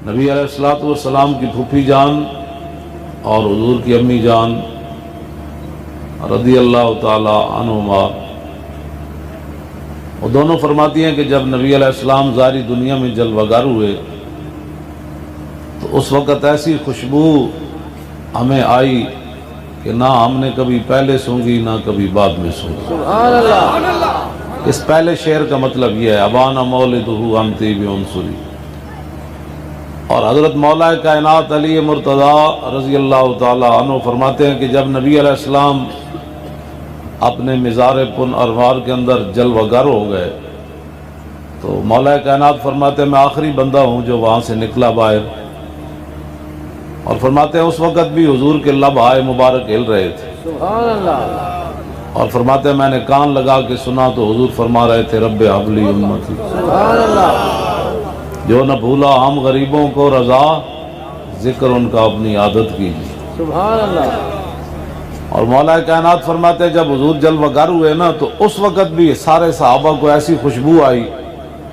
نبی علیہ الصلوۃ والسلام کی پھوپھی جان اور حضور کی امی جان رضی اللہ تعالی عنہما، وہ دونوں فرماتی ہیں کہ جب نبی علیہ السلام ظاہری دنیا میں جلوہ گر ہوئے تو اس وقت ایسی خوشبو ہمیں آئی کہ نہ ہم نے کبھی پہلے سونگھی نہ کبھی بعد میں سونگھی۔ سبحان اللہ۔ اس پہلے شعر کا مطلب یہ ہے ابانا مولدہ عن طیب عنصری۔ اور حضرت مولا کائنات علی مرتضیٰ رضی اللہ تعالی عنہ فرماتے ہیں کہ جب نبی علیہ السلام اپنے مزار پن انوار کے اندر جلوہ گر ہو گئے تو مولا کائنات فرماتے ہیں میں آخری بندہ ہوں جو وہاں سے نکلا باہر، اور فرماتے ہیں اس وقت بھی حضور کے لب ہائے مبارک ہل رہے تھے، سبحان اللہ۔ اور فرماتے ہیں میں نے کان لگا کے سنا تو حضور فرما رہے تھے رب ہب لی امتی، سبحان اللہ۔ جو نہ بھولا ہم غریبوں کو رضا، ذکر ان کا اپنی عادت کیجیے۔ سبحان اللہ۔ اور مولا کائنات فرماتے ہیں جب حضور جلوہ گر ہوئے نا تو اس وقت بھی سارے صحابہ کو ایسی خوشبو آئی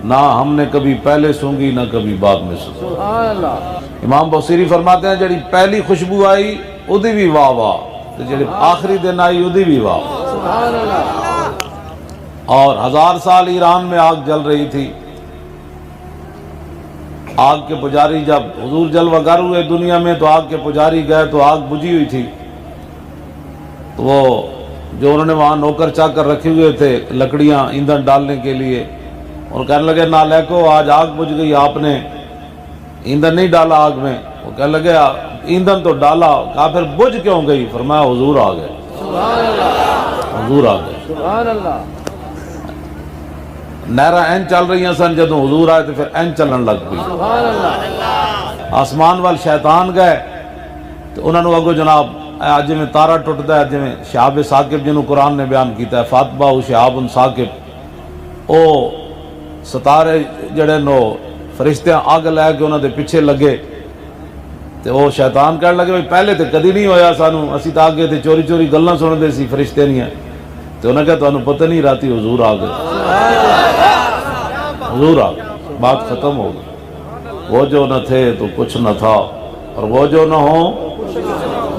نہ ہم نے کبھی پہلے سونگھی نہ کبھی بعد میں سونگھی۔ سبحان اللہ۔ امام بصیری فرماتے ہیں جڑی پہلی خوشبو آئی ادھی بھی واہ واہ، تو جڑی آخری دن آئی ادھی بھی واہ واہ۔ سبحان اللہ۔ اور 1000 سال ایران میں آگ جل رہی تھی، آگ کے پجاری جب حضور جلوہ گر ہوئے دنیا میں تو آگ کے پجاری گئے تو آگ بجھی ہوئی تھی، تو وہ جو انہوں نے وہاں نوکر چاکر رکھے ہوئے تھے لکڑیاں ایندھن ڈالنے کے لیے، اور کہنے لگے نالیکو آج آگ بجھ گئی، آپ نے ایندھن نہیں ڈالا آگ میں۔ وہ کہنے لگے ایندھن تو ڈالا، کہا پھر بجھ کیوں گئی؟ فرمایا حضور آ گئے، سبحان اللہ۔ حضور آ گئے۔ سبحان اللہ۔ نہرہ این چل رہی ہیں سن، جدوں حضور آئے تو پھر این چلن لگ گئی۔ سبحان اللہ۔ آسمان وال شیطان گئے تو انہوں نے اگو جناب اج میں تارا ٹوٹتا ہے جویں شہاب ثاقب جنہوں قرآن نے بیان کیتا ہے فاتبہ شہاب ثاقب، او ستارے جڑے نو فرشتیاں آگ لے کے انہوں دے پیچھے لگے تو وہ شیطان کہنے لگے بھائی پہلے تو کدی نہیں ہویا سانو، اسی تو آگے تھے چوری چوری گلاں سن دے سی فرشتے نہیں ہیں، تو انہوں نے کہا تانوں پتہ نہیں راتی حضور آ گئے، حضور آ گئے، بات ختم ہو گئی۔ وہ جو نہ تھے تو کچھ نہ تھا، اور وہ جو نہ ہو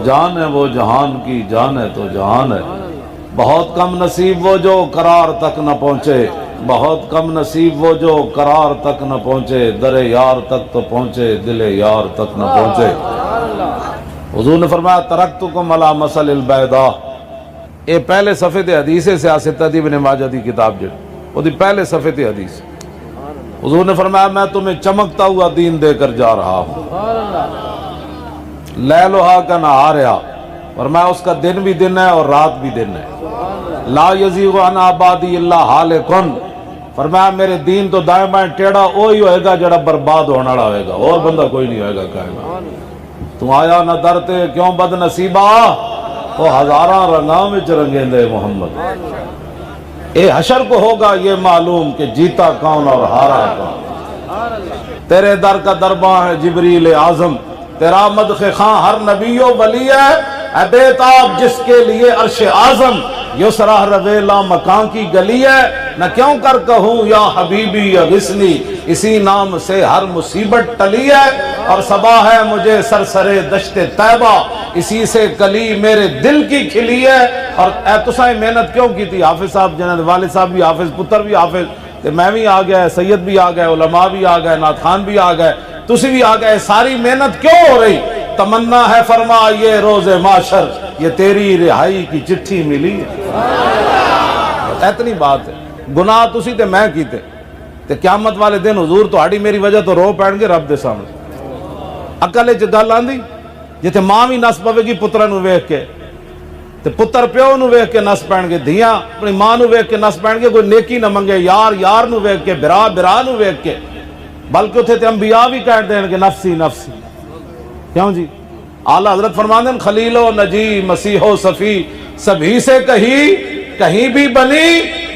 جان ہے وہ جہان کی جان ہے تو جہان ہے۔ بہت کم نصیب وہ جو قرار تک نہ پہنچے، بہت کم نصیب وہ جو قرار تک نہ پہنچے، در یار تک تو پہنچے دل یار تک نہ پہنچے۔ حضور نے فرمایا ترکتکم علی مثل البیضاء، یہ پہلے صفحے تے حدیث ہے سیاست ادیب ابن ماجہ دی کتاب جو وہ دی پہلے صفحے تے حدیث۔ حضور نے فرمایا میں تمہیں چمکتا ہوا دین دے کر جا رہا ہوں، سبحان اللہ۔ لیلھا کا نہارھا، فرمایا اس کا دن بھی دن ہے اور رات بھی دن ہے۔ لا یزیغ عن آبادی الا ہالکن، فرمایا میرے دین تو دائیں بائیں ٹیڑھا وہی ہوئے گا جڑا برباد ہونے والا ہوئے گا، اور بندہ کوئی نہیں ہوئے گا کائنات۔ تم آیا نہ درتے کیوں بد نصیبہ، وہ ہزاراں رنگاں وچ رنگیں دے محمد۔ اے حشر کو ہوگا یہ معلوم کہ جیتا کون اور ہارا کون۔ تیرے در کا درباں ہے جبریل اعظم، تیرا مدح خاں ہر نبی و ولی ہے، اے بیتاب جس کے لیے عرش اعظم، یسرا رویلا مکان کی گلی ہے، نہ کیوں کر کہوں یا حبیبی اغثنی، اسی نام سے ہر مصیبت ٹلی ہے، اور صبا ہے مجھے سرسرے دشت طیبہ، اسی سے کلی میرے دل کی کھلی ہے۔ اور اے تسائیں محنت کیوں کی تھی؟ حافظ صاحب جنہاں والد صاحب بھی حافظ، پتر بھی حافظ، تے میں بھی آ گیا، سید بھی آ گئے، علماء بھی آ گئے، نعت خان بھی آ گئے، تسی بھی آ گئے، ساری محنت کیوں ہو رہی؟ تمنا ہے فرما یہ روز معاشر، یہ تیری رہائی کی چٹھی ملی ہے۔ اتنی بات ہے، گناہ تسی تے میں کیتے تے قیامت والے دن حضور تہاڈی میری وجہ تو رو پین گے رب دے سامنے۔ عقل وچ گل آندی جتھے ماں بھی نس پوے گی پتراں نوں ویکھ کے، تے پتر پیو نوں ویکھ کے نس پین گے، دھیاں اپنی ماں نوں ویکھ کے نس پین گے، کوئی نیکی نہ منگے، یار یار نوں ویکھ کے، بھرا بھرا نوں ویکھ کے، بلکہ اتھے تے انبیاء بھی کہہ دین کہ نفسی نفسی۔ کیوں جی؟ اعلیٰ حضرت فرماتے ہیں خلیل و نجی مسیح و صفی سبھی سے کہیں بھی بنی،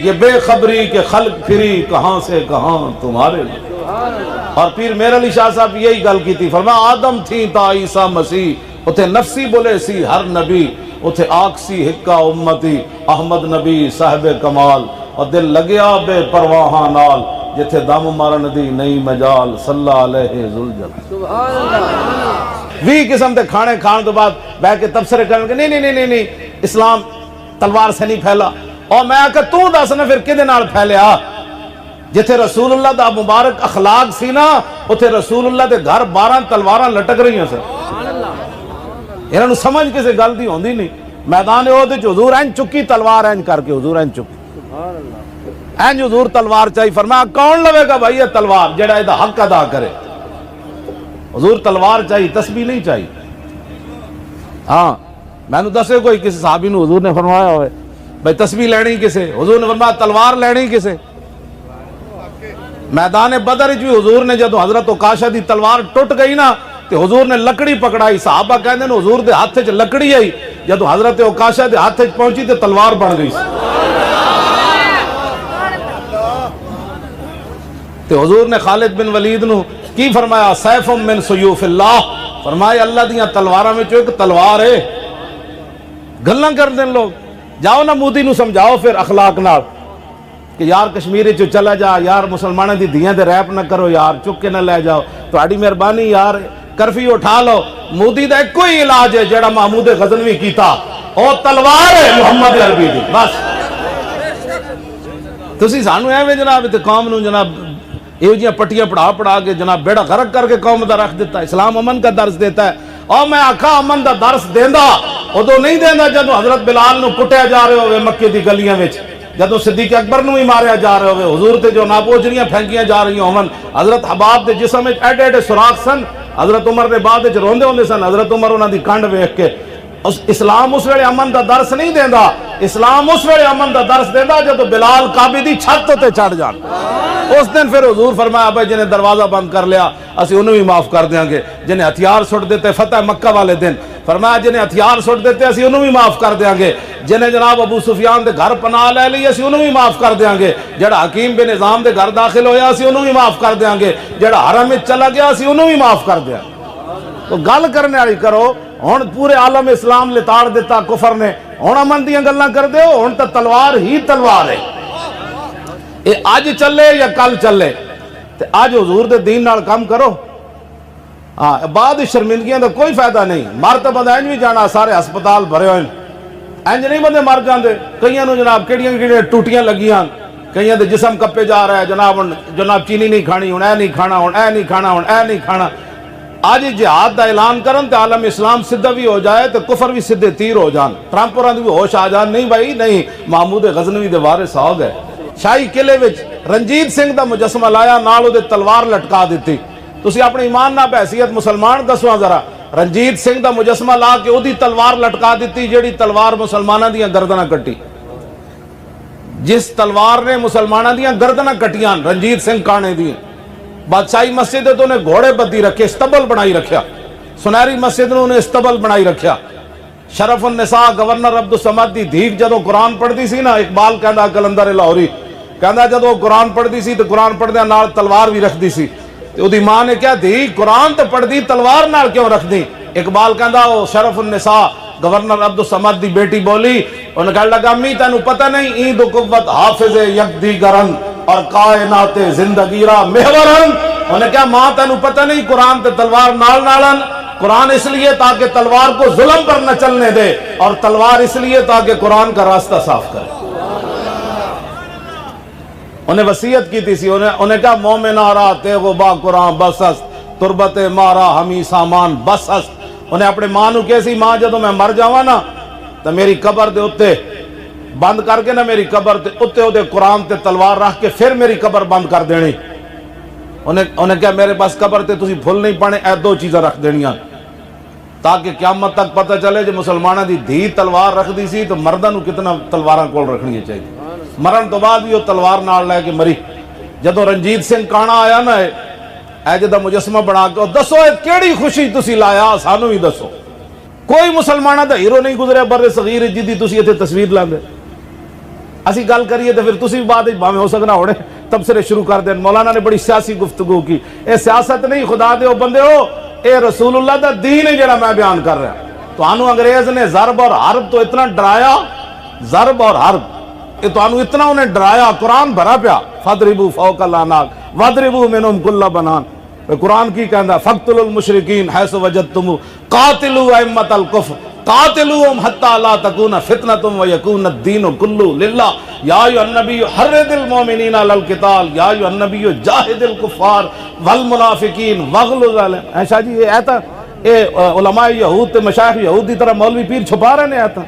یہ بے خبری کے خلق پھری کہاں سے کہاں تمہارے لیے۔ اور پیر میر علی شاہ صاحب یہی گل کی تھی، فرمایا آدم تھی تا عیسیٰ مسیح، اتھے نفسی بولے سی ہر نبی، اتھے آکسی ہکا امتی، احمد نبی صاحب کمال، اور دل لگیا بے پرواہاں نال، جتھے دم مارن دی نہیں مجال صلی علیہ ذوالجلال. سبحان اللہ. 20 قسم دے کھانے کھان تو بعد بہ کے تبصرے کرن گے نہیں اسلام تلوار سے نہیں پھیلا. اور میں آکھا تو دس نا پھر کدے نال پھیلیا؟ جتھے رسول اللہ دا مبارک اخلاق سی نا اتھے رسول اللہ دے گھر 12 تلواراں لٹک رہی ہیں سر. انہاں نوں سمجھ کسے گل دی ہوندی نہیں. میدان احد وچ حضور این چکی تلوار این کر کے حضور این چکی سبحان اللہ. این حضور تلوار چاہیے. فرمایا کون لوے گا بھائی یہ تلوار جڑا اے دا حق ادا کرے. حضور تلوار چاہیے تسبیح نہیں چاہیے. ہاں میں نے دسے کوئی کسی صحابی نو حضور نے فرمایا ہوئے بھائی تسبیح لینی کسے؟ حضور نے فرمایا تلوار لینی کسے؟ میدان بدر وچ بھی حضور نے جدو حضرت عکاشہ دی تلوار ٹوٹ گئی نا تو حضور نے لکڑی پکڑائی. صحابہ کہندے نے حضور دے ہاتھ وچ لکڑی آئی. جدو حضرت عکاشہ دے ہاتھ وچ پہنچی تے تلوار بن گئی. تے حضور نے خالد بن ولید نو کی فرمایا؟ سیف من سیوف اللہ. فرمایا اللہ دیاں تلواراں وچ ایک تلوار ہے. گلاں کر دین لوگ. جاؤ نا مودی نو سمجھاؤ پھر اخلاق نال کہ یار کشمیر چ چلا جا یار، مسلمانوں دی دھیاں تے ریپ نہ کرو یار، چک کے نہ لے جاؤ، تہاڈی مہربانی یار، کرفیو اٹھا لو. مودی دا ایک کوئی علاج ہے جڑا محمود غزنوی کیتا، او تلوار ہے محمد عربی دی. بس تسی سانو ایویں جناب تے قوم نو جناب یہ جیاں پٹیاں پڑھا کے جناب بیڑا غرق کر کے قوم دا رکھ دیتا ہے. اسلام امن کا درس دیتا ہے. اور میں آکھا امن دا درس دیندا ادو نہیں دیندا جدو حضرت بلال نو کٹیا جا رہے ہوئے مکے دی گلیاں وچ، جدو صدیق اکبر نو ہی ماریا جا رہے ہوئے، حضور تے جو ناپوجریاں پھینکیاں جا رہی ہون، حضرت حباب دے جسم وچ ایڈے ایڈے سوراخ سن. حضرت عمر دے بعد وچ روندے ہوندے سن. حضرت عمر انہاں دی کنڈ ویکھ کے. اسلام اس ویلے امن دا درس نہیں دیندا. اسلام اس ویلے امن دا درس دیندا جدو بلال کعبے دی چھت تے چڑھ جان. اس دن پھر حضور فرمایا بھائی جنہیں دروازہ بند کر لیا اسی انہوں بھی معاف کر دیاں گے. جنہیں ہتھیار سٹ دیتے فتح مکہ والے دن فرمایا جنہیں ہتھیار سٹ دیتے اسی انہوں بھی معاف کر دیاں گے. جنہیں جناب ابو سفیان دے گھر پناہ لے لی اسی انہوں بھی معاف کر دیاں گے. جڑا حکیم بن نظام دے گھر داخل ہویا اسی انہوں بھی معاف کر دیاں گے. جڑا حرم وچ چلا گیا اسی انہوں بھی معاف کر دیاں. تو گل کرنے والی کرو. ہن پورے عالم اسلام لتاڑ دیتا کفر نے. ہن امن دیاں گلاں کر دیو. ہن تے تلوار ہی تلوار ہے. اے آج چلے یا کل چلے تے آج حضور دے دین نال کام کرو. ہاں بعد شرمندگیاں دا کوئی فائدہ نہیں. مرتبہ دا انج بھی جانا سارے ہسپتال بھرے ہوئے انج نہیں بندے مر جاندے. کئیاں نو جناب کیڑیاں کیڑیاں ٹوٹیاں لگیاں، کئیاں دے جسم کپے جا رہا ہے جناب چینی نہیں کھانی، ہن اے نہیں کھانا، ہن اے نہیں کھانا، ہن اے نہیں کھانا. آج جہاد دا اعلان کرن تے عالم اسلام سدھا بھی ہو جائے تے کفر بھی سدھے تیر ہو جان، ٹرمپ ہوراں دی بھی ہوش آ جان. نہیں بھائی نہیں، محمود غزنوی دے وارث آ گئے. شاہی قلعے وچ رنجیت سنگھ دا مجسمہ لایا، نال او دے تلوار لٹکا دیتی. تسی اپنے ایمان نال بحیثیت مسلمان دسو ذرا، رنجیت سنگھ دا مجسمہ لا کے او دی تلوار لٹکا دیتی جیڑی تلوار مسلماناں دیاں گردناں کٹی. جس تلوار نے مسلماناں دیاں گردناں کٹیاں رنجیت سنگھ کانے دی. بادشاہی مسجد تو انہیں گھوڑے بدی رکھے، استبل بنائی رکھیا. سنہری مسجد نے انہیں استبل بنائی رکھیا. شرف النساء گورنر عبدالصمد دی دھیک جدو قرآن پڑھ دی سی نا، اقبال کہندا کلندر لاہوری کہندا جدو قرآن پڑھ دی سی تو قرآن پڑھ دیا نال تلوار بھی رکھ دی سی. تو دی ماں نے کیا دی قرآن تو پڑھ دی تلوار نال کیوں رکھ دی؟ اقبال کہندا او شرف النساء گورنر عبدالصمد دی بیٹی بولی، انہیں کہا لگا امی تینوں پتہ نہیں عید و قوت حافظ یک دیگرن اور کائنات زندگی را محورن. انہیں کہا ماں تینوں پتہ نہیں قرآن تے تلوار نال نالن. قرآن اس لیے تاکہ تلوار کو ظلم پر نہ چلنے دے، اور تلوار اس لیے تاکہ قرآن کا راستہ صاف کرے. انہیں وصیت کی تھی، انہیں کہا مومن آرا تیغو با قرآن بس است، تربت مارا ہمی سامان بس است. انہیں اپنے ماں نو کیسی ماں جدو میں مر جاواں نا تو میری قبر دے اتے بند کر کے نا میری قبر تے اتے او دے قرآن تے تلوار رکھ کے پھر میری قبر بند کر دینی. انہیں کہا میرے پاس قبر تے تسی پھل نہیں پانے، اے دو چیزیں رکھ دینیاں تاکہ قیامت تک پتہ چلے جو مسلمانہ دی دھی تلوار رکھ دی سی تو مردہ نو کتنا تلواراں کول رکھنی چاہیے. مرن تو بعد بھی وہ تلوار نال لے کے مری. جدو رنجیت سنگھ کانا آیا نا اے جدہ مجسمہ بنا کے دسو اے کیڑی خوشی تسی لایا سانو بھی دسو. کوئی مسلمانہ دا ہیرو نہیں گزرے بر صغیر جدی تسی ایتھے تصویر لاندے. اسی گل کریے تو پھر تسی بعد بھاویں ہو سکنا ہوڑے تبصرے شروع کر دیں. مولانا نے بڑی سیاسی گفتگو کی. اے سیاست نہیں خدا دے بندے ہو، اے رسول اللہ دا دین ہے جڑا میں بیان کر رہا. تو انہوں انگریز نے ضرب اور حرب تو اتنا ڈرایا، ضرب اور حرب یہ تو اتنا انہیں ڈرایا، قرآن بھرا پیا فَضْرِبُوا فَوْقَ الْأَعْنَاقِ وَاضْرِبُوا مِنْهُمْ كُلَّ بَنَانٍ۔ قرآن کی کہندا فَاقْتُلُوا الْمُشْرِكِينَ حَيْثُ وَجَدتُّمُوهُمْ قَاتِلُوا أَئِمَّةَ الْكُفْرِ قَاتِلُوهُمْ حَتَّى لَا تَكُونَ فِتْنَةٌ وَيَكُونَ الدِّينُ كُلُّهُ لِلَّهِ يَا أَيُّهَا النَّبِيُّ حَرِّضِ الْمُؤْمِنِينَ عَلَى الْقِتَالِ يَا أَيُّهَا النَّبِيُّ جَاهِدِ الْكُفَّارَ وَالْمُنَافِقِينَ وَاغْلُظْ عَلَيْهِمْ۔ ایسا جی یہ آیت علماء یہود تے مشائخ یہود دی طرح مولوی پیر چھپا رہے ہیں آیت،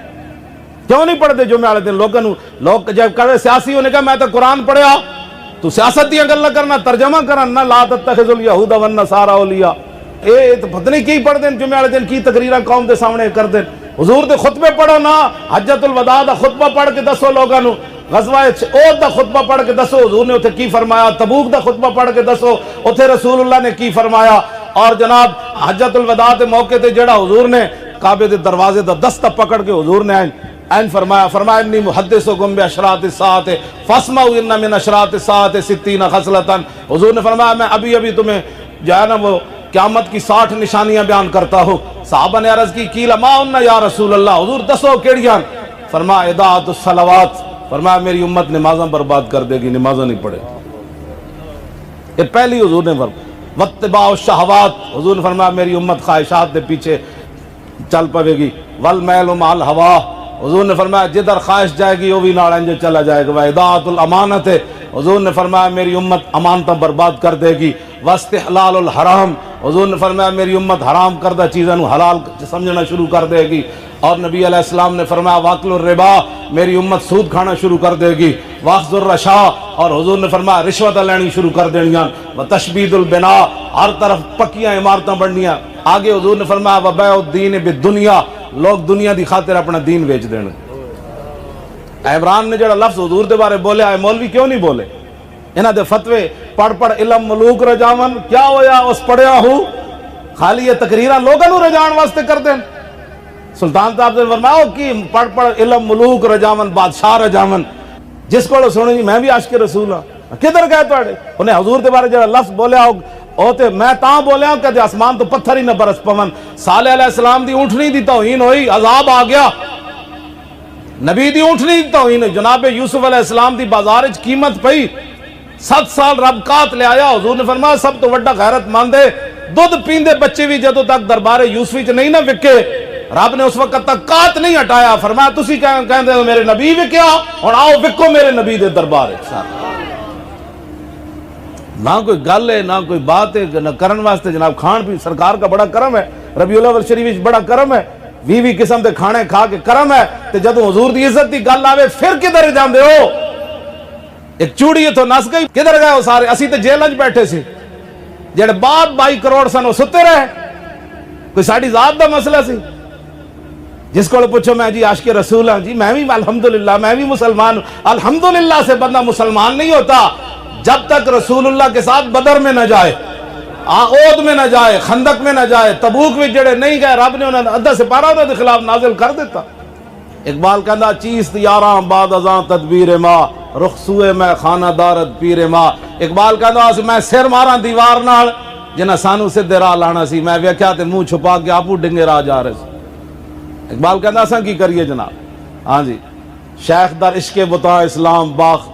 کیوں نہیں پڑھتے جمعے والے دن؟ لوگ جب کہے سیاسی ہونے کا میں تو قرآن پڑھیا، تو سیاست دیا گلا کرنا، ترجمہ کرنا لا تتخذوا اليہود والنصارى اولیاء، اے تو پتہ نہیں کی پڑھ دیں جمعے والے دن، کی تقریرہ قوم دے سامنے کر دیں۔ حضور دے خطبے پڑھو نا، حجۃ الوداع دا خطبہ پڑھ کے دسو لوگاں نو، غزوہ احد دا خطبہ پڑھ کے دسو حضور نے اتھے کی فرمایا، تبوک دا خطبہ پڑھ کے دسو اتھے رسول اللہ نے کی فرمایا۔ اور جناب حجۃ الوداع دے موقع تے جڑا حضور نے کعبے دے دروازے دا دستہ پکڑ کے حضور نے این فرمایا انی محدثکم باشراط الساعۃ فاسمعوا ان من اشراط الساعۃ 60 خصلۃ۔ حضور نے فرمایا میں ابھی تمہیں جو ہے نا وہ قیامت کی 60 نشانیاں بیان کرتا ہوں۔ صحابہ نے عرض کی قیل ما ان یا رسول اللہ، حضور دسو کیڑیاں؟ فرمایا اضاعۃ الصلوات، فرمایا میری امت نمازاں برباد کر دے گی، نمازاں نہیں پڑھے۔ یہ پہلی حضور نے فرمایا واتباع الشہوات، حضور نے فرمایا میری امت خواہشات کے پیچھے چل پوے گی۔ والمیل مع الہوا، حضور نے فرمایا جدھر خواہش جائے گی وہ بھی نال انج چلا جائے گا۔ واضاعۃ الامانت، حضور نے فرمایا میری امت امانتیں برباد کر دے گی۔ واستحلال الحرام، حضور نے فرمایا میری امت حرام کردہ چیزوں حلال سمجھنا شروع کر دے گی۔ اور نبی علیہ السلام نے فرمایا واکل الربا، میری امت سود کھانا شروع کر دے گی۔ واخذ الرشا، اور حضور نے فرمایا رشوت لینی شروع کر دینیاں۔ وتشبید البناء، ہر طرف پکیاں عمارتیں بننیاں۔ آگے حضور نے فرمایا وبیع الدین بالدنیا، لوگ دنیا دی خاطر اپنا دین بیچ دین۔ عمران نے جڑا لفظ حضور دے بارے بولے آئے مولوی کیوں نہیں بولے؟ انہاں دے فتوے پڑھ علم ملوک رجاون، کیا ہویا اس پڑھیا ہوں؟ خالی یہ تقریرہ لوگوں نو رجان واسطے کر دیں۔ سلطان صاحب نے فرمایا کہ پڑھ علم ملوک رجاون، بادشاہ رجاون، جس کو سنو جی میں بھی عاشق رسول ہاں، کدھر گئے تواڈے؟ انہیں حضور دے بارے جڑا لفظ بولیا او تے میں تاں بولیا کہ آسمان تو پتھر ہی نہ برس پون۔ صالح علیہ السلام دی اونٹنی دی توہین ہوئی، عذاب آ گیا۔ نبی دی اونٹنی دی توہین ہوئی، جناب یوسف علیہ السلام دی بازار وچ قیمت پئی، 7 سال رب کات لے آیا۔ حضور نے فرمایا سب تو وڈا غیرت مند ہے دودھ پیندے بچے بھی جدوں تک دربار یوسفی چ نہیں نہ وکے، رب نے اس وقت تک کات نہیں ہٹایا۔ فرمایا تسی کہندے ہو میرے نبی وکیا، ہن آؤ وکو میرے نبی دے دربار وچ۔ نہ کوئی گل ہے نہ کوئی بات ہے نہ کرن واسطے جناب کھان پی، سرکار کا بڑا کرم ہے، ربیع الاول شریف وچ بڑا کرم ہے، 20 قسم دے کھانے کھا کے کرم ہے، تے جدوں حضور دی عزت دی گل آوے پھر کدھر جاندے ہو؟ ایک چوڑی اتھوں نس گئی، کدھر گئے ہو سارے؟ اسی تے جیل وچ بیٹھے سی، جڑے بعد 22 کروڑ سن وہ ستے رہے، کوئی ساڈی ذات دا مسئلہ سی؟ جس کو پوچھو میں جی عاشق رسول ہوں، جی میں بھی الحمدللہ میں بھی مسلمان ہوں۔ الحمدللہ سے بندہ مسلمان نہیں ہوتا جب تک رسول اللہ کے ساتھ بدر میں نہ جائے، احد میں نہ جائے، خندق میں نہ جائے، تبوک میں جڑے نہیں گئے رب نے انہیں ادھا سپارہ انہوں کے خلاف نازل کر دیتا۔ اقبال کہندا چیست یاراں بعد ازاں تدبیر ماں، رخ سوئے میں خانہ دارت پیر ماں۔ اقبال کہندا میں سر ماراں دیوار نال جنہاں سانو سدھے راہ لانا سی، میں ویکھیا تے منہ چھپا کے آپو ڈنگے راہ جا رہے سی۔ اقبال کہندا اساں کی کریے جناب؟ ہاں جی، شیخ در عشق بتا اسلام باخ،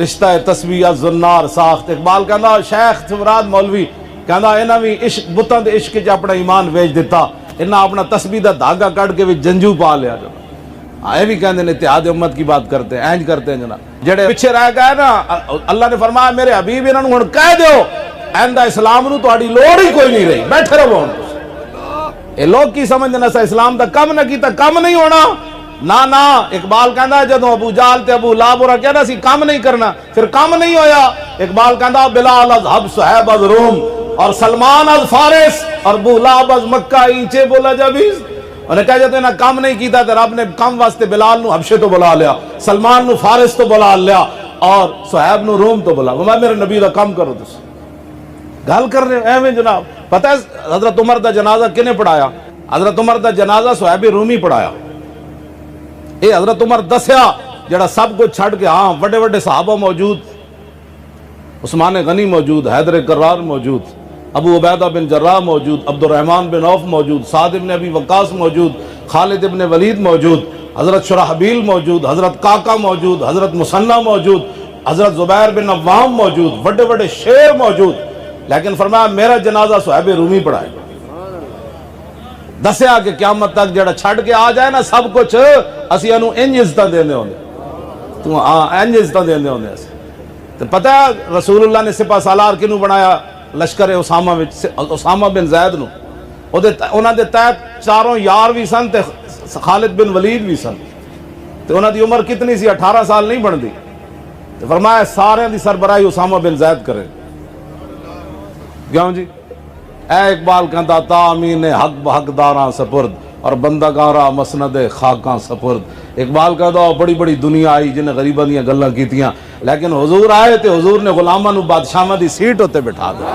رشتہ تسبیح زنار ساخت۔ اقبال کہندا شیخ مراد مولوی کہندا انہاں بھی عشق بتاں دے عشق وچ اپنا ایمان ویچ دیتا، انہاں اپنا تسبیح دا دھاگا کٹ کے وچ جنجو پا لیا جناب۔ یہ بھی کہندے نے اتحاد امت کی بات کرتے ہیں، اینج کرتے ہیں جناب۔ جڑے پیچھے رہ گئے نا اللہ نے فرمایا میرے حبیب انہاں نوں ہن کہہ دیو ایندا اسلام نوں تہاڈی لوڑ ہی کوئی نہیں رہی، بیٹھے رہو ہن۔ یہ لوگ کی سمجھنا سا اسلام دا کم نہ کیتا کم نہیں ہونا، نہ اقبال کہندا جدوں ابو جہل تے ابو لہب اور کہندا سی کم نہیں کرنا، پھر کم نہیں ہویا۔ اقبال کہندا بلال از حب صہیب از روم اور سلمان از فارس اور ابو لہب از مکہ اینچے بولا جبیز۔ انہیں کہا جاتا ہے نا کم نہیں کیتا تو رب نے کم واسطے بلال نو حبشے تو بلا لیا، سلمان نو فارس تو بلا لیا اور صہیب نو روم تو بلا۔ میں میرے نبی دا کم کرو تس گل کر رہے ایویں جناب۔ پتہ ہے حضرت عمر دا جنازہ کنے پڑھایا؟ حضرت عمر دا جنازہ صہیب رومی پڑھایا۔ اے حضرت عمر دسیا جڑا سب کچھ چھڑ کے، ہاں بڑے بڑے صحابہ موجود، عثمان غنی موجود، حیدر کرار موجود، ابو عبیدہ بن جراح موجود، عبد الرحمن بن عوف موجود، سعد بن ابی وقاص موجود، خالد بن ولید موجود، حضرت شرحبیل موجود، حضرت کاکا موجود، حضرت مسنہ موجود، حضرت زبیر بن عوام موجود، بڑے بڑے شیر موجود، لیکن فرمایا میرا جنازہ صہیب رومی پڑھائے. دسیا کہ قیامت تک جڑا چھڑ کے آ جائے نا سب کچھ اسی انہوں انج عزتاں دیندے ہوندے، تو انج عزتاں دیندے ہوندے اسی. تو پتہ ہے رسول اللہ نے سپہ سالار کنوں بنایا لشکر اسامہ وچ؟ اسامہ بن زید نو. انہاں دے تحت چاروں یار بھی سن تے خالد بن ولید بھی سن. تو انہاں دی عمر کتنی سی؟ 18 سال نہیں بندی. تو فرمایا سارے دی سربراہی اسامہ بن زید کرے. کیوں جی؟ اے اقبال کہندا تامین حق بحقداراں سپرد اور بندگاراں مسند خاکاں سپرد. اقبال کہندا بڑی بڑی دنیا آئی جن غریباں دیاں گلاں کیتیاں، لیکن حضور آئے تے حضور نے غلاماں نو بادشاہاں دی سیٹ ہوتے بٹھا دیا.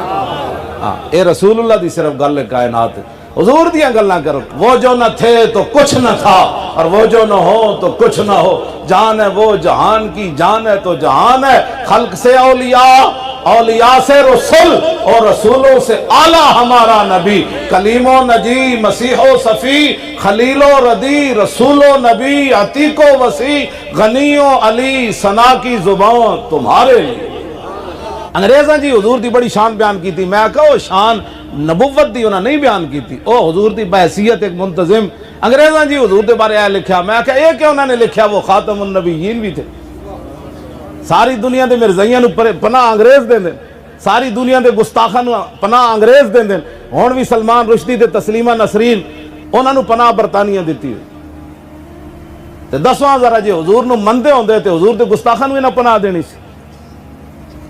ہاں اے رسول اللہ دی صرف گل کائنات ہے. حضور دیاں گلاں کرو. وہ جو نہ تھے تو کچھ نہ تھا اور وہ جو نہ ہو تو کچھ نہ ہو. جان ہے وہ جہان کی جان ہے تو جہان ہے. خلق سے اولیاء، اولیاء سے رسول اور رسولوں سے اعلیٰ ہمارا نبی. کلیم و نجی مسیح و صفی خلیل و ردی رسول و نبی عتیق و وسیع غنی و علی ثنا کی زبان تمہارے لیے. انگریزاں جی حضور دی بڑی شان بیان کی تھی. میں کہو شان نبوت دی انہاں نہیں بیان کی تھی، او حضور دی بحیثیت ایک منتظم. انگریزاں جی حضور دے بارے آئے لکھیا. میں کہا یہ کہ انہوں نے لکھیا وہ خاتم النبیین بھی تھے. ساری دنیا دے مرزائیاں نو پناہ انگریز دیں دیں، ساری دنیا دے گستاخاں نو پناہ انگریز دیں دیں. ہون بھی سلمان رشدی تے تسلیمہ نسرین انہاں نو پناہ برطانیہ دیتی ہے. تے دسواں ذرا جی حضور نو مندے ہوندے تے حضور دے گستاخاں نو انہاں پناہ دینی سی.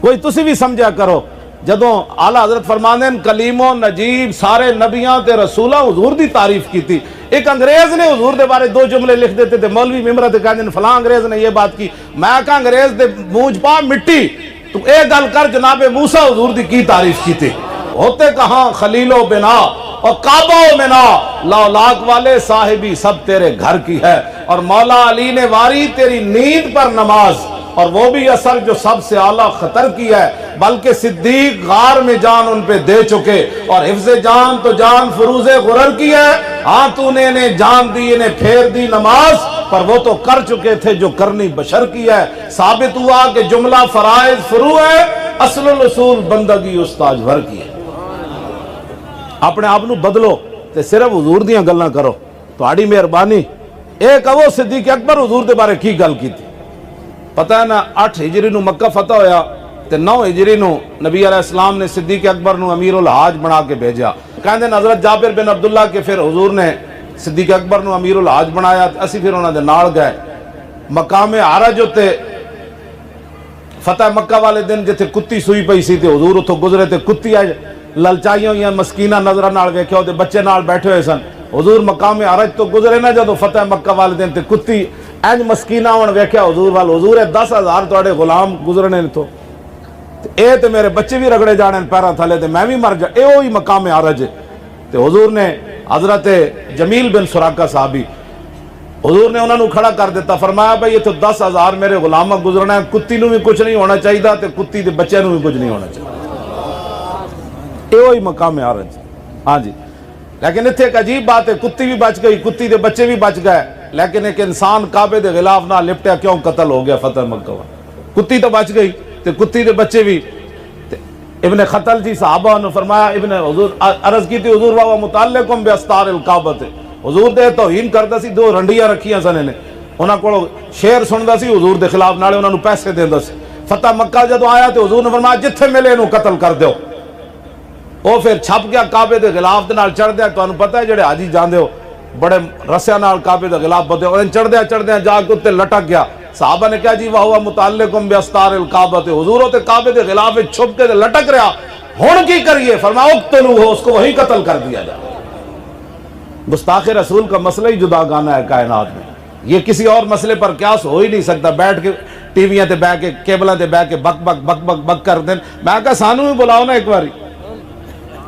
کوئی تسی بھی سمجھا کرو. جدوں اعلیٰ حضرت فرماندے ہیں کلیم و نجیب سارے نبیاں تے رسولاں حضور دی تعریف کی تھی. ایک انگریز نے حضور دے بارے دو جملے لکھ دیتے تھے، مولوی ممبر تے کہندے فلاں انگریز نے یہ بات کی. میں کہا انگریز دے مونج پا مٹی، تو اے گل کر جناب موسیٰ حضور دی کی تعریف کی تھی. ہوتے کہاں خلیل و بنا اور کعبہ و منا، لاولاک والے صاحبی سب تیرے گھر کی ہے. اور مولا علی نے واری تیری نیند پر نماز، اور وہ بھی اثر جو سب سے اعلیٰ خطر کی ہے. بلکہ صدیق غار میں جان ان پہ دے چکے، اور حفظ جان تو جان فروز غرر کی ہے. ہاں تو نے انہیں جان دی انہیں پھیر دی نماز، پر وہ تو کر چکے تھے جو کرنی بشر کی ہے. ثابت ہوا کہ جملہ فرائض فرو ہے، اصل الاصول بندگی استاج بھر کی ہے. اپنے آپ نو بدلو تے صرف حضور دیاں گلاں کرو. تہاڈی مہربانی. ایک وہ صدیق اکبر حضور دے بارے کی گل کی تھی. پتہ ہے نا 8 ہجری نو مکہ فتح ہویا تے 9 ہجری نو نبی علیہ السلام نے صدیق اکبر نو امیر الحاج بنا کے بھیجا. کہندے حضرت جابر بن عبداللہ کے پھر حضور نے صدیق اکبر نو امیر الحاج بنایا. اسی پھر انہاں دے نال گئے مقام عرج تے فتح مکہ والے دن جتھے کتی سوئی پئی سی تے حضور اتھوں گزرے تے کتی آئے للچائیاں ہوئیاں مسکینہ نظرہ نال ویکھیا تے بچے نال بیٹھے ہوئے سن. حضور مقام عرج تو گزرے نا جدو فتح مکہ والے دن تے کتی اینج مسکینہ ہون ویکھیا حضور وال. حضور 10,000 تواڈے غلام گزرنے تو اے تے میرے بچے بھی رگڑے جانے پیراں تھلے تے میں بھی مر جا. اے وہی مقام عرج ہے. تے حضور نے حضرت جمیل بن سراقہ صحابی حضور نے انہاں نو کھڑا کر دیتا. فرمایا بھئی یہ تو 10,000 میرے غلامہ گزرنا ہے، کتی نو بھی کچھ نہیں ہونا چاہیے تے کتی دے بچے نو بھی کچھ نہیں ہونا چاہیے. اے وہی مقام عرج. ہاں جی. لیکن اتنے ایک عجیب بات ہے، کتی بھی بچ گئی، کتی دے بچے بھی بچ گئے، لیکن ایک انسان کعبے دے غلاف نہ لپٹیا کیوں قتل ہو گیا فتح مکہ. کتی تو بچ گئی تے کتی دے بچے بھی. ابن خطل جی صحابہ نے فرمایا، ابن حضور عرض کی تھی حضور واہ متعلقم باستار الکعبۃ. حضور دے توہین کردا سی، 2 رنڈیاں رکھیاں سن نے، انہاں کول شعر سندا سی حضور دے خلاف، نالے انہاں نو پیسے دیندا سی. فتح مکہ جدو آیا تے حضور نے فرمایا جتھے ملے انہوں قتل کر دیو. وہ پھر چھپ گیا کعبے دے غلاف دے نال چڑھ دیا. تانوں پتہ ہے جڑے حاجی جاندے ہو بڑے رسیاں نال کعبے دے غلاف بدے اور چڑھ دیا جا کے تے لٹک گیا. صحابہ نے کہا جی واہ متعلقم باستار الکعبۃ. حضور تے کعبے دے غلاف چھپ کے لٹک رہا، ہن کی کریے؟ فرمایا اقتلوہ، اس کو وہیں قتل کر دیا جائے. گستاخ رسول کا مسئلہ ہی جدا گانا ہے کائنات میں. یہ کسی اور مسئلے پر قیاس ہو ہی نہیں سکتا. بیٹھ کے ٹی ویاں تے بیٹھ کے کیبلاں تے بیٹھ کے بک بک بک بک بک کر دین. میں کہا سانو بھی بلاؤ نا ایک باری.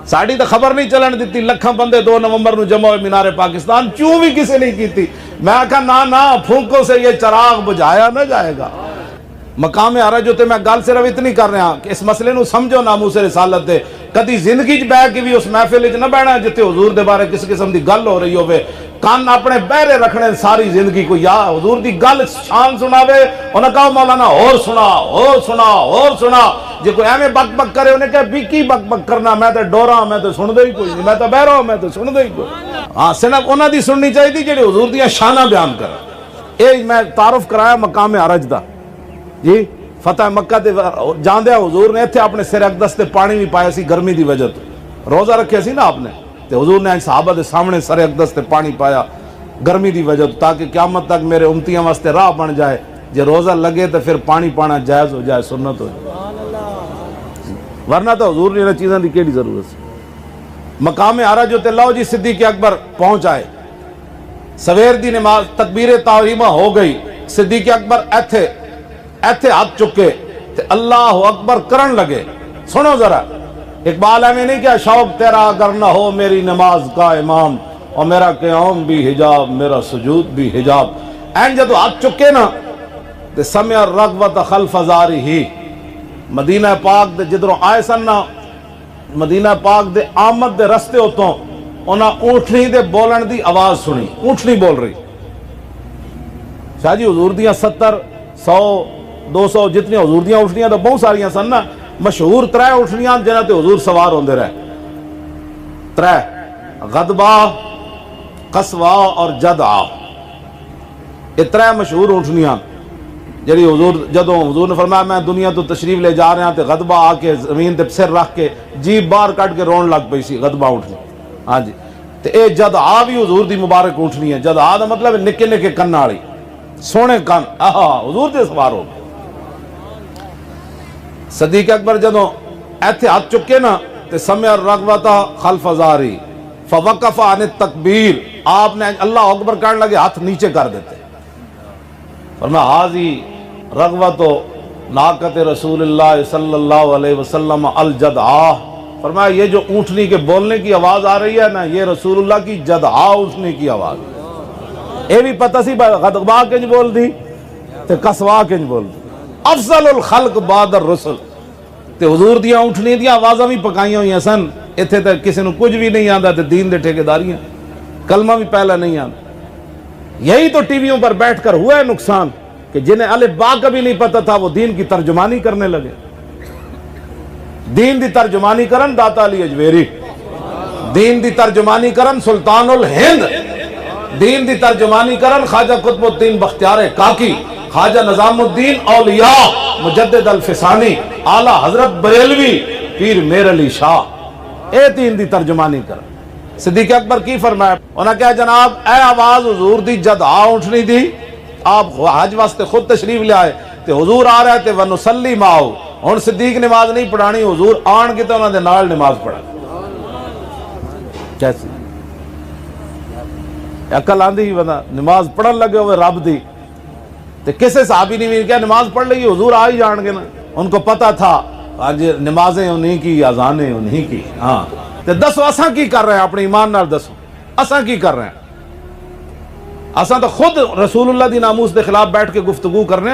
ساڑی تو خبر نہیں چلن دیتی. لکھاں بندے 2 نومبر نو جمع ہوئے مینار پاکستان، کیوں بھی کسی نہیں کیتی. میں کہا نا پھونکوں سے یہ چراغ بجھایا نہ جائے گا. مقام عرج ہوتے میں گل صرف اتنی کر رہا کہ اس مسئلے نو سمجھو ناموس رسالت دے. کدی زندگی چ بیٹھ کے بھی اس محفل چ نہ بیٹھنا جتھے حضور دے بارے کس قسم دی گل ہو رہی ہوے. کان اپنے بہرے رکھنے ساری زندگی کو، یا حضور دی گل شان سناوے انہاں کہا مولانا اور سنا اور سنا اور سنا، جے کوئی ایویں بک بک کرے انہیں کہا بھی کی بک بک کرنا، میں تے ڈوراں، میں تے سن دے ہی کوئی نہیں، میں تے بہرا ہوں، میں تے سن دے ہی کوئی۔ ہاں صرف انہاں دی سننی چاہیے تھی جڑے حضور دیاں شاناں بیان کرن۔ اے میں تعارف کرایا مقام عرج دا جی، فتح مکہ تے جاندیا حضور نے ایتھے اپنے سر اقدس تے پانی بھی پایا سی گرمی دی وجہ تو، روزہ رکھے سی نا آپ نے، تے حضور نے صحابہ دے سامنے سر اقدس تے پانی پایا گرمی دی وجہ تو، تاکہ قیامت تک میرے امتیاں واسطے راہ بن جائے، جے روزہ لگے تو پھر پانی پانا جائز ہو جائے، سنت ہو جائے، ورنہ تو حضور نے چیزاں دی کیڑی ضرورت سی۔ مقام عرج تے لو جی صدیق اکبر پہنچ آئے، سویر دی نماز تکبیر تحریمہ ہو گئی، صدیق اکبر ایتھے ہاتھ چکے تے اللہ اکبر کرن لگے۔ سنو ذرا، اقبال ہمیں نہیں کیا شوق تیرا اگر نہ ہو میری نماز کا امام، اور میرا قیام بھی حجاب میرا سجود بھی حجاب۔ این جدو ہاتھ چکے نا تے سمع الرغبت خلف ظہرہ، مدینہ پاک دے جدروں آئے سن نا، مدینہ پاک دے آمد دے رستے اتوں انہاں اونٹنی دے بولن دی آواز سنی، اونٹنی بول رہی۔ شاہ جی حضور دیاں 70 100 200 جتنی حضور دیاں اونٹنیاں تو بہت ساریاں سن نا، مشہور 3 اونٹنیاں جنہاں تے حضور سوار ہوندے رہے، 3 غدبہ، قصوہ اور جدعہ، یہ 3 مشہور اونٹنیاں جڑی حضور جدوں حضور نے فرمایا میں دنیا تو تشریف لے جا رہے ہیں تے غدبہ آ کے زمین تے سر رکھ کے جیب باہر کٹ کے رون لگ پئی سی، غدبہ اونٹنی، ہاں جی، تے اے جدعہ بھی حضور دی مبارک اونٹنی ہے۔ جدعہ دا مطلب نکے نکے کن والی، سونے کن، حضور تے سوار ہو گئے۔ صدیق اکبر جدوں ایتھے ہاتھ چکے نا تے سمع الرغبت خلف ظہرہ فوقف عن التکبیر، آپ نے اللہ اکبر کہنے لگے ہاتھ نیچے کر دیتے، فرمایا حاضی رغبت ناقت رسول اللہ صلی اللہ علیہ وسلم الجدعہ، فرمایا یہ جو اونٹنی کے بولنے کی آواز آ رہی ہے نا، یہ رسول اللہ کی جدعہ اونٹنی کی آواز ہے۔ اے بھی پتہ سی غدبہ کنج بول دی تے قصوہ کنج بول دی، افضل الخلق بعد الرسل، تے حضور دیاں اونٹنی دیاں آوازاں بھی پکائیاں ہوئی ہیں سن، اتھے تے کسی نے کچھ بھی نہیں آندا تے دین دے ٹھیکیداریاں، کلمہ بھی پہلا نہیں آندا۔ یہی تو ٹی ویوں پر بیٹھ کر ہوا ہے نقصان کہ جنہیں الف با کا بھی نہیں پتہ تھا وہ دین کی ترجمانی کرنے لگے۔ دین دی ترجمانی کرن داتا علی اجویری، دین دی ترجمانی کرن سلطان الہند، دین دی ترجمانی کرن خواجہ قطب الدین بختیار کاکی، خواجہ نظام الدین اولیاء مجدد الفسانی، اعلیٰ حضرت بریلوی پیر میر علی شاہ، اے دین دی ترجمانی کرن۔ صدیق اکبر کی فرمایا، انہاں کہا جناب اے آواز حضور دی جدعا اونٹنی دی، آپ حج واسطے خود تشریف لے آئے تے حضور آ رہے تھے ونصلی معہ، ہن صدیق نماز نہیں پڑھانی، حضور آن کے تے انہاں دے نال نماز پڑھا۔ کیسی عقل آندھی ہی بندہ نماز پڑھن لگے ہوئے رب دی، تے کسے صحابی نہیں کیا نماز پڑھ لگی، حضور آ ہی جان گے نا، ان کو پتہ تھا آج نمازیں انہی کی، اذانیں انہی کی۔ ہاں تے دسو اساں کی کر رہے ہیں، اپنے ایمان نال دسو اساں کی کر رہے ہیں؟ اساں تو خود رسول اللہ دی ناموس دے خلاف بیٹھ کے گفتگو کرنے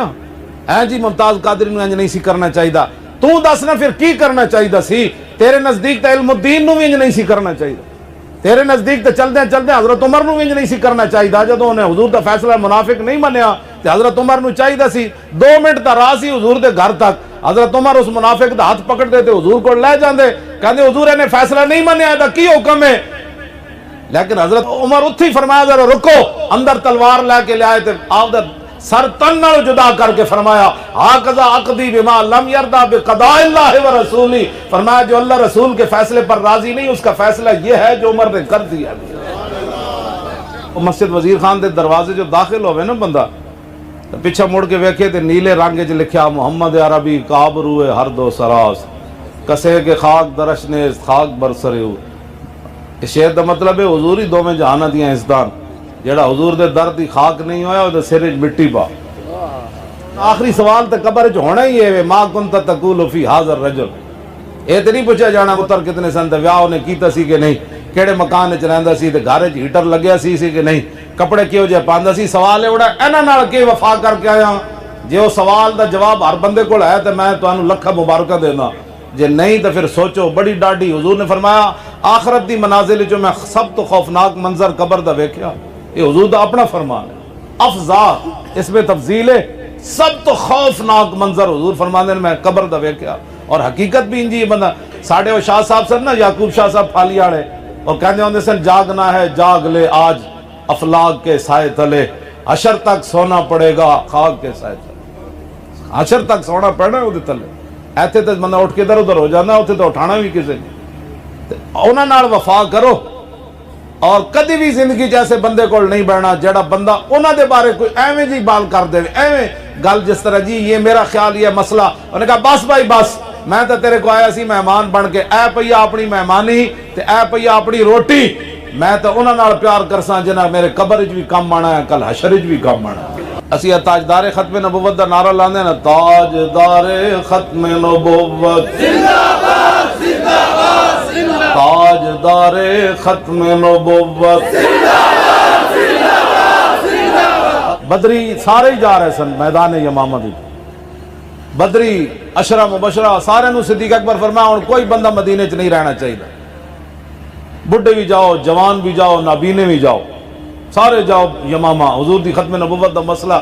ہاں، جی ممتاز قادری نو انج نہیں سی کرنا چاہیے، تو دس نا پھر کی کرنا چاہیے سی؟ تیرے نزدیک تے علم الدین نو بھی انج نہیں سی کرنا چاہیے، تیرے نزدیک تے چلدے چلدے حضرت عمر نو بھی انج نہیں سی کرنا چاہیے، جدوں انہیں حضور دا فیصلہ منافق نہیں منیا تے حضرت عمر نو چاہیے سی 2 منٹ دا راہ سی حضور دے گھر تک، حضرت عمر اس منافق دا ہاتھ پکڑ دے تے حضور کو لے جاندے، کہندے حضور نے فیصلہ نہیں منیا، دا کی حکم ہے؟ لیکن حضرت عمر اتھی فرمایا ذرا رکو، اندر تلوار لے کے لے آئے تے آپ دا سر تن نال جدا کر کے فرمایا ہاکذا عقدی بما لم یرضا بقضاء اللہ ورسولہ، فرمایا جو اللہ رسول کے فیصلے پر راضی نہیں اس کا فیصلہ یہ ہے جو عمر نے کر دیا۔ مسجد وزیر خان دے دروازے جو داخل ہوئے نا بندہ پیچھا مڑ کے ویکھے تے نیلے رنگ وچ لکھیا محمد عربی کابروئے ہر دو سراس کسے کے خاک درشنے خاک برسرے ہو۔ اس شعر دا مطلب ہے حضور ہی دوویں جہانہ دیاں عزتاں، جیڑا حضور دے درد دی خاک نہیں ہویا او دے سر وچ مٹی پا۔ آخری سوال تے قبر وچ ہونا ہی ہے ما کنت تقول فی ھذا الرجل، اے تے نہیں پوچھا جانا پتر کتنے سن تے ویاہ نے کیتا سی کہ نہیں، کیڑے مکان وچ رہندا سی تے گھر وچ ہیٹر لگیا سی کہ نہیں، کپڑے کیو جے پاندا سی، سوال ہے بڑا انہاں نال کے وفا کر کے آیا۔ جے او سوال دا جواب ہر بندے کول ہے تے میں تانوں لکھاں مبارکاں دینا، جے نہیں تو پھر سوچو بڑی ڈاڈی۔ حضور نے فرمایا آخرت دی منازل جو میں سب تو خوفناک منظر قبر دا ویکھیا، یہ حضور دا اپنا فرمان ہے. افزا اس میں تفضیل ہے. سب تو خوفناک منظر حضور فرمانے میں قبر دا ویکھیا اور حقیقت بھی انجی بندہ ساڑھے وہ شاہ صاحب سن نا یعقوب شاہ صاحب پھالی آڑے اور کہنے ہوندے سن جاگنا ہے جاگ لے آج افلاک کے سائے تلے حشر تک سونا پڑے گا خاک کے سائے تلے. حشر تک سونا پڑنا ہے وہ تلے ایتھے تے بندہ اٹھ کے ادھر ادھر ہو جانا اتنے تو اٹھانا بھی کسے نہیں. انہاں نال وفا کرو اور کدی بھی زندگی جیسے بندے کو نہیں بڑھنا جڑا بندہ انہاں دے بارے کوئی ایویں جی بال کر دے ایویں گل جس طرح جی یہ میرا خیال یہ مسئلہ انہوں نے کہا بس بھائی بس میں تو تیرے کو آیا سی مہمان بن کے اے پیا اپنی مہمانی تے اے پیا اپنی روٹی میں تو انہاں نال پیار کرساں جنہاں میرے قبر وچ بھی کم آنا ہے کل حشر وچ بھی کم آنا ہے. اسی تاجدار ختم نبوت دا نعرہ لاندے نا تاجدار ختم نبوت زندہ باد زندہ باد زندہ تاجدار ختم نبوت زندہ باد زندہ باد زندہ باد. بدری سارے ہی جا رہے سن میدان یمامہ دی. بدری عشرہ مبشرہ سارے نو صدیق اکبر فرمایا ہن کوئی بندہ مدینے چ نہیں رہنا چاہیے. بڈھے بھی جاؤ جوان بھی جاؤ نابینے بھی جاؤ سارے جاؤ یمامہ. حضور دی ختم نبوت دا مسئلہ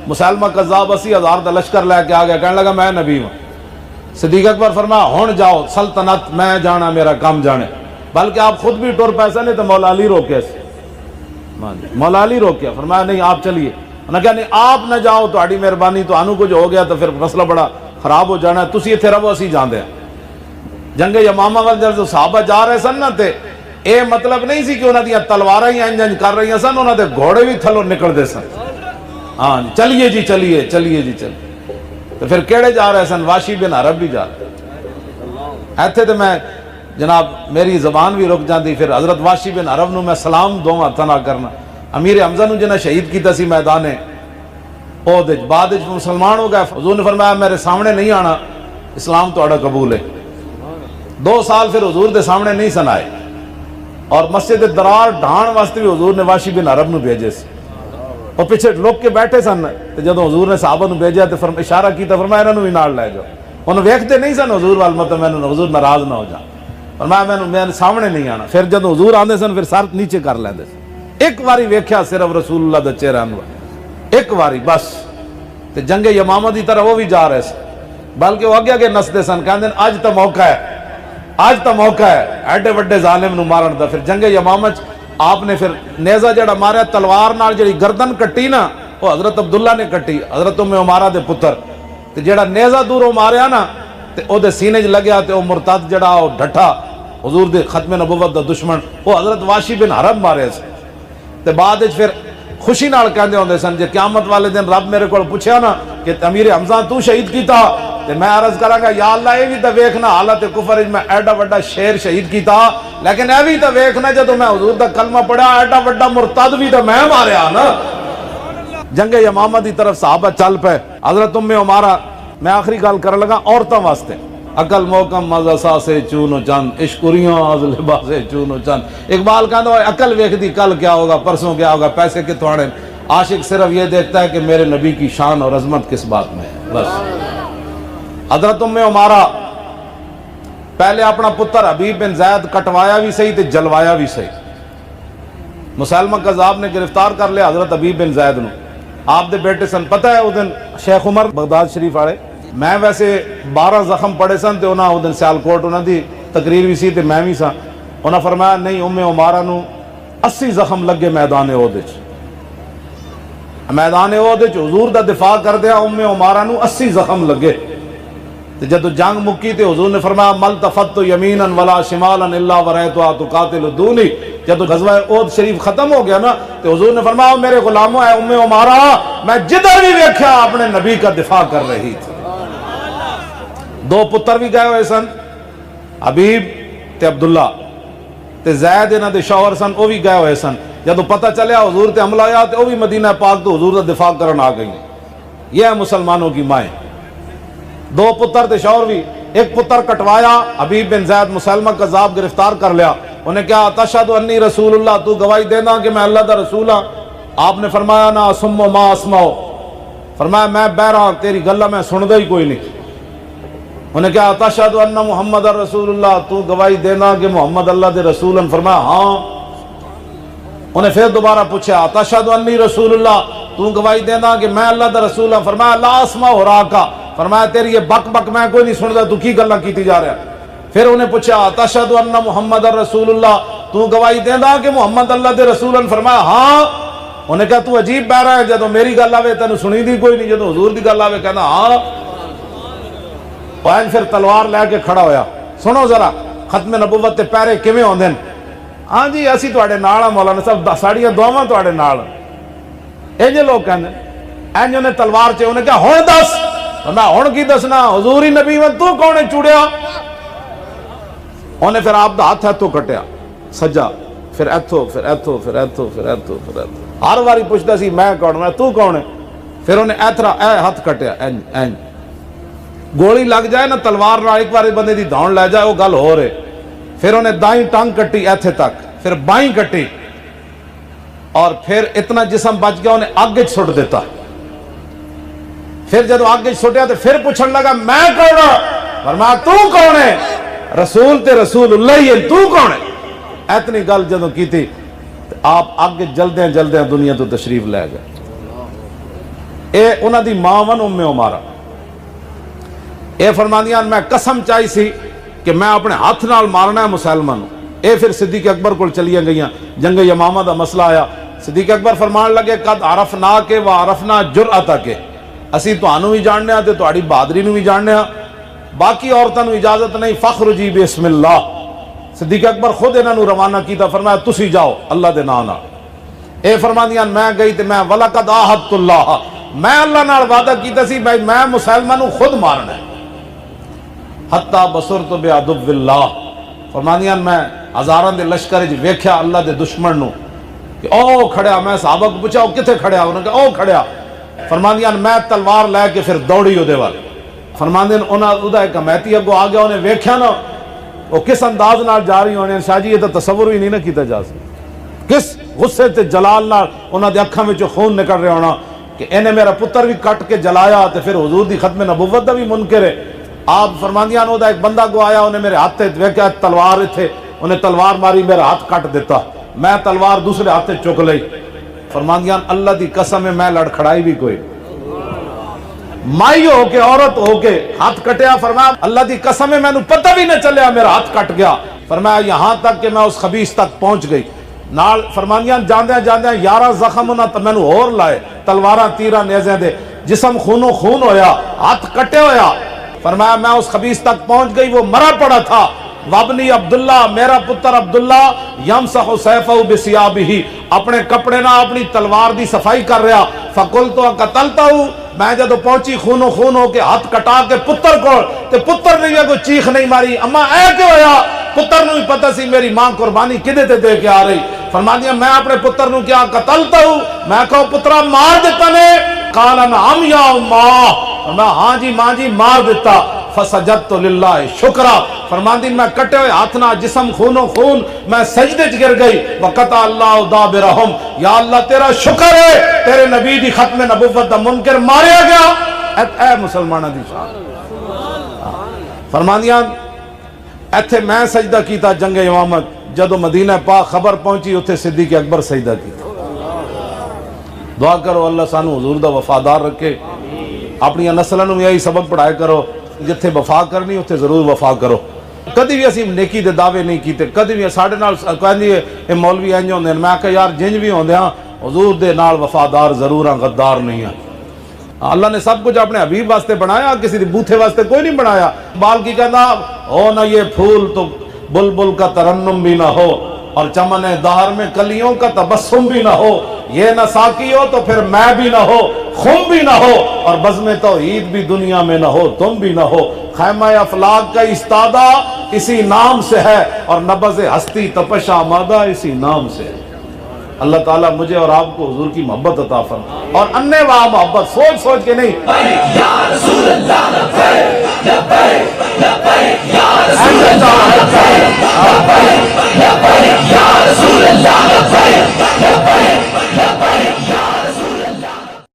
مسلمہ کذاب 80,000 دا لشکر لے کے آ گیا کہنے لگا میں نبی ہوں. صدیق اکبر فرمایا ہن جاؤ سلطنت میں جانا میرا کام جانے. بلکہ آپ خود بھی ٹور پیسے نہیں تو مولا علی روکے مولا علی روکیا فرمایا نہیں آپ چلیے. انہوں نے کہا نہیں آپ نہ جاؤ تہاڈی مہربانی تو انو کچھ ہو گیا تو پھر مسئلہ بڑا خراب ہو جانا ہے تسی ایتھے رہو اسی جاندے ہیں. جنگ یمامہ وال جب صحابہ جا رہے سن نا تے اے مطلب نہیں سی کہ انہاں دی تلواراں ہی انج کر رہی سن انہاں دے گھوڑے بھی تھلوں نکلدے سن. ہاں چلیے جی چلیے چلیے جی چلیے. تو پھر کیڑے جا رہے سن واشی بن عرب بھی جا رہے ایتھے تے میں جناب میری زبان بھی رک جاندی. پھر حضرت واشی بن عرب نو میں سلام دو ہتھاں نال کرنا. امیر حمزہ نو جنہیں شہید کیتا سی میدان احد بعد وچ مسلمان ہو گئے. حضور نے فرمایا میرے سامنے نہیں آنا اسلام تہاڈا قبول ہے. 2 سال پھر حضور دے سامنے نہیں سن آئے اور مسجد درار ڈھان واسطے بھی حضور نے واشی بن عرب نو بھیجے سی اور پیچھے لوگ کے بیٹھے سن. تو جدوں حضور نے صحابہ نو بھیجا تو اشارہ کیتا فرمایا انہاں نو بھی نال لے جاؤ. انہوں ویکھتے نہیں سن حضور وال مطلب میں حضور ناراض نہ ہو جا فرمایا میں سامنے نہیں آنا. پھر جدوں حضور آندے سن پھر سر نیچے کر لیندے سن. ایک واری ویکھیا صرف رسول اللہ دا چہرہ انور ایک واری بس. تے جنگ یمامہ دی طرح وہ بھی جا رہے سن بلکہ وہ اگے نسدے سن کہندے اج تا موقع ہے آج تا موقع ہے ایڈے وڈے ظالم نو مارن دا. پھر جنگ یمامہ آپ نے پھر نیزہ جڑا ماریا تلوار نال جڑی گردن کٹی نا وہ حضرت عبداللہ نے کٹی حضرت ام عمارہ دے پتر. تے جڑا نیزہ دوروں ماریا نا تے او دے سینے 'چ لگیا تے او مرتد جڑا او ڈھٹا حضور دے ختم نبوت دا دشمن وہ حضرت واشی بن حرب مارے سے. تے بعد وچ پھر خوشی نال کہندے ہوندے سن جے قیامت والے دن رب میرے کول پوچھیا نا کہ امیر حمزہ تو شہید کیتا تے میں عرض کراں گا یا اللہ اے وی تے ویکھنا حالت کفر وچ میں ایڈا وڈا شیر شہید کیتا لیکن اے وی تے ویکھنا جدوں میں حضور دا کلمہ پڑھا ایڈا وڈا مرتد بھی تے میں ماریا نا. جنگ یمامہ دی طرف صحابہ چل پے. حضرت ام عمارہ میں آخری گل کرن لگا عورتاں واسطے عقل محکم مزہ سا سے چون و چند عشقریاں از لباس چون و چند. اقبال کہتا ہے عقل ویکھدی کل کیا ہوگا پرسوں کیا ہوگا پیسے کتوں آنے. عاشق صرف یہ دیکھتا ہے کہ میرے نبی کی شان اور عظمت کس بات میں ہے بس. حضرت ام عمارہ پہلے اپنا پتر حبیب بن زید کٹوایا بھی صحیح تے جلوایا بھی صحیح. مسلمہ کذاب نے گرفتار کر لیا حضرت حبیب بن زید نو. آپ دے بیٹے سن پتہ ہے اس دن شیخ عمر بغداد شریف والے میں ویسے 12 زخم پڑے سن تے انہاں اس دن سیالکوٹ انہاں دی تقریر بھی سی تے میں بھی سا. انہاں فرمایا نہیں ام عمارہ نو 80 زخم لگے میدان احد وچ. میدان احد وچ حضور دا دفاع کردیا ام عمارہ نو 80 زخم لگے. تے جدو جنگ مکی تے حضور نے فرمایا مل تفت یمینا ولا شمالا الا ورایتها تقاتل دونی. جدو غزوہ احد شریف ختم ہو گیا نا تے حضور نے فرمایا میرے غلاموں اے ام عمارہ میں جدھر بھی ویکھیا اپنے نبی کا دفاع کر رہی تھی. 2 پتر بھی گئے ہوئے سن حبیب تے عبداللہ تے زید انہاں دے شوہر سن وہ بھی گئے ہوئے سن. جدو پتہ چلیا حضور تے حملہ آیا تے وہ بھی مدینہ پاک تو حضور کا دفاع کرن آ گئی. یہ ہے مسلمانوں کی مائیں. 2 پتر تے شوہر بھی. ایک پتر کٹوایا حبیب بن زید مسلمہ کذاب گرفتار کر لیا. انہیں کہا تشہد انی رسول اللہ تو گواہی دینا کہ میں اللہ دا رسول ہاں. آپ نے فرمایا نا اسمع ما اسمع فرمایا میں بہرا تیری گلہ میں سندا ہی کوئی نہیں. انہیں کہا تشہد ان محمد رسول اللہ تو گواہی دینا کہ محمد اللہ دے رسول ہیں. فرمایا ہاں. انہیں پھر دوبارہ پوچھا تشہد انی رسول اللہ، تو گواہی دینا کہ میں اللہ دا رسول ہوں؟ فرمایا لا اسمع وراکا، فرمایا تیری یہ بک بک میں کوئی نہیں سنتا، تو کی گلاں کیتی جا رہا ہے؟ پھر انہیں پوچھا تشہد ان محمد رسول اللہ، تو گواہی دینا کہ محمد اللہ دے رسول ہیں؟ فرمایا ہاں۔ انہیں کہا تو عجیب بہ رہا ہے، جدو میری گل آوے تینوں سنی دی کوئی نہیں، جدو حضور دی گل آوے کہنا ہاں۔ پھر تلوار لے کے کھڑا ہویا۔ سنو ذرا ختم نبوت تے پیرے کیویں ہوندے نے؟ ہاں جی اسی تواڈے نال ہاں مولانا صاحب، ساڑیاں دعاواں تواڈے نال۔ انج لوگ کہندے انج انہیں تلوار چ انہیں کہا ہن دس، میں ہن کی دسنا، حضور ہی نبی میں تو کون ہے چوڑیا؟ انہیں پھر آپ دا ہاتھ ہاتھوں کٹیا سجا، پھر ایتھو پھر ایتھو پھر ایتھو پھر ایتھو پھر ایتھو، ہر واری پوچھتا سی میں کون، میں تو کون ہے؟ پھر انہیں ایتھرا اے ہاتھ کٹیا اینج اینج، گولی لگ جائے نا تلوار نال ایک بار بندے دی دھون لے جائے وہ گل ہو رہے۔ پھر انہیں دائیں ٹانگ کٹی ایتھے تک، پھر بائیں کٹی، اور پھر اتنا جسم بچ گیا انہیں آگے سٹ دیتا۔ پھر جب آگے سٹیا تو پھر پوچھن لگا میں کون ہوں؟ فرمایا تو کون ہے؟ رسول تے رسول اللہ ہی ہے، تو کون ہے؟ اتنی گل جدوں کی تھی آپ آگے جلدیں جلدیں دنیا تو تشریف لے گئے۔ اے انہاں دی ماں ون ام عمارہ، اے فرماندیاں میں قسم چاہی سی کہ میں اپنے ہاتھ نال مارنا ہے مسلمان۔ اے پھر صدیق اکبر کو چلیاں گئیاں، جنگ یمامہ دا مسئلہ آیا، صدیق اکبر فرمان لگے قد عرفنا کے وعرفنا جرأتا کے، اسی تانوں بھی جاننے ہاں تے تہاڈی بہادری نوں بھی جاننے ہاں، باقی عورتاں نوں اجازت نہیں، فخرجی بسم اللہ۔ صدیق اکبر خود انہاں نوں روانہ کیتا، فرمایا تسی جاؤ اللہ دے نام نال۔ اے فرماندیاں میں گئی تے میں ولقد عاہدت اللہ، میں اللہ نال وعدہ کیتا سی بھائی میں مسلمانوں خود مارنا ہے۔ حتی بصرت بعدو اللہ، فرماندیاں میں ہزاراں دے لشکر وچ ویکھیا اللہ دے دشمن نوں کہ او کھڑیا، میں صحابہ کو پوچھا او کتے کھڑیا؟ انہوں نے کہا او کھڑیا۔ فرماندیاں میں تلوار لے کے پھر دوڑی اودے وال، فرماندیاں انہاں دا ایک کمیتی اگوں آ گیا، انہیں ویکھیا نا وہ کس انداز نال جا رہی ہونے، شاہ جی یہ تو تصور ہی نہیں نہ کیتا جا سکتا، کس غصے تے جلال نال انہاں دے اکھاں وچوں خون نکل رہا ہونا کہ انہیں میرا پتر بھی کٹ کے جلایا تے پھر حضور دی ختم نبوت دا بھی منکر ہے۔ آپ فرماندیاں انہوں دا ایک بندہ کو آیا، انہیں میرے ہاتھ تے ویکھیا تلوار تھے، انہیں تلوار ماری، میرا ہاتھ کٹ دیتا، میں تلوار دوسرے ہاتھ تے چک لئی۔ فرماندیاں اللہ دی قسم ہے میں لڑکھڑائی بھی کوئی، مائی ہو کے عورت ہو کے ہاتھ کٹیا، فرمایا اللہ دی قسم ہے میں نو پتہ بھی نہ چلیا میرا ہاتھ کٹ گیا۔ فرمایا یہاں تک کہ میں اس خبیث تک پہنچ گئی، نال فرماندیاں جاندیاں جاندیاں 11 زخم انہاں تے مینوں اور لائے، تلواراں تیراں نیزیاں دے، جسم خونوں خون ہویا، ہاتھ کٹے ہویا۔ فرمایا میں اس خبیث تک پہنچ گئی، وہ مرا پڑا تھا، وابنی عبداللہ، میرا پتر عبداللہ، یمسح سیفہ بثیابہ، اپنے کپڑے نہ اپنی تلوار دی صفائی کر رہا۔ فقلت قتلتہ، میں جدو پہنچی خونوں خون ہو کے ہاتھ کٹا کے پتر کو، تے پتر نے بھی کوئی چیخ نہیں ماری، اما اے کیوں ہویا؟ پتر نو ہی پتہ سی میری ماں قربانی کدے تے دے کے آ رہی۔ فرماندیاں میں اپنے پتر نو کیا قتلتہ، میں کہو پترا مار دیتا نے؟ قال نعم یا اماں، میں ہاں جی ماں جی مار دیتا۔ فسجدت للہ شکرا، فرماندی میں کٹے ہوئے ہاتھ نہ جسم خونوں خون میں سجدے چ گر گئی۔ وقطع اللہ دابرہم، یا اللہ تیرا شکر ہے تیرے نبی دی ختم نبوت دا منکر ماریا گیا۔ اے مسلمانہ دی شان، فرماندیاں ایتھے میں سجدہ کیتا جنگ یمامت، جدو مدینہ پاک خبر پہنچی اتھے صدیق اکبر سجدہ کیتا۔ دعا کرو اللہ سانو حضور دا وفادار رکھے، اپنی نسلوں میں یہی سبق پڑھائے کرو، جتھے وفا کرنی اتھے ضرور وفا کرو۔ کدی بھی اسی نیکی دے دعوے نہیں کیتے، کدی بھی ساڈے نال کہندی اے مولوی انج ہوندے، میں کہ یار جنج بھی ہوندے ہاں حضور دے نال وفادار ضرور ہاں، غدار نہیں ہاں۔ اللہ نے سب کچھ اپنے حبیب واسطے بنایا، کسی دی بوتھے واسطے کوئی نہیں بنایا۔ بال کی کہندا ہو نہ یہ پھول تو بلبل کا ترنم بھی نہ ہو، اور چمن دہر میں کلیوں کا تبسم بھی نہ ہو، یہ نہ ساقی ہو تو پھر میں بھی نہ ہو، خم بھی نہ ہو، اور بزم توحید بھی دنیا میں نہ ہو، تم بھی نہ ہو۔ خیمہ افلاک کا استادہ اسی نام سے ہے، اور نبض ہستی تپش آمادہ اسی نام سے ہے۔ اللہ تعالیٰ مجھے اور آپ کو حضور کی محبت عطا فرمائے، اور انے واہ محبت، سوچ کے نہیں۔ یا رسول اللہ لبیک لبیک لبیک یا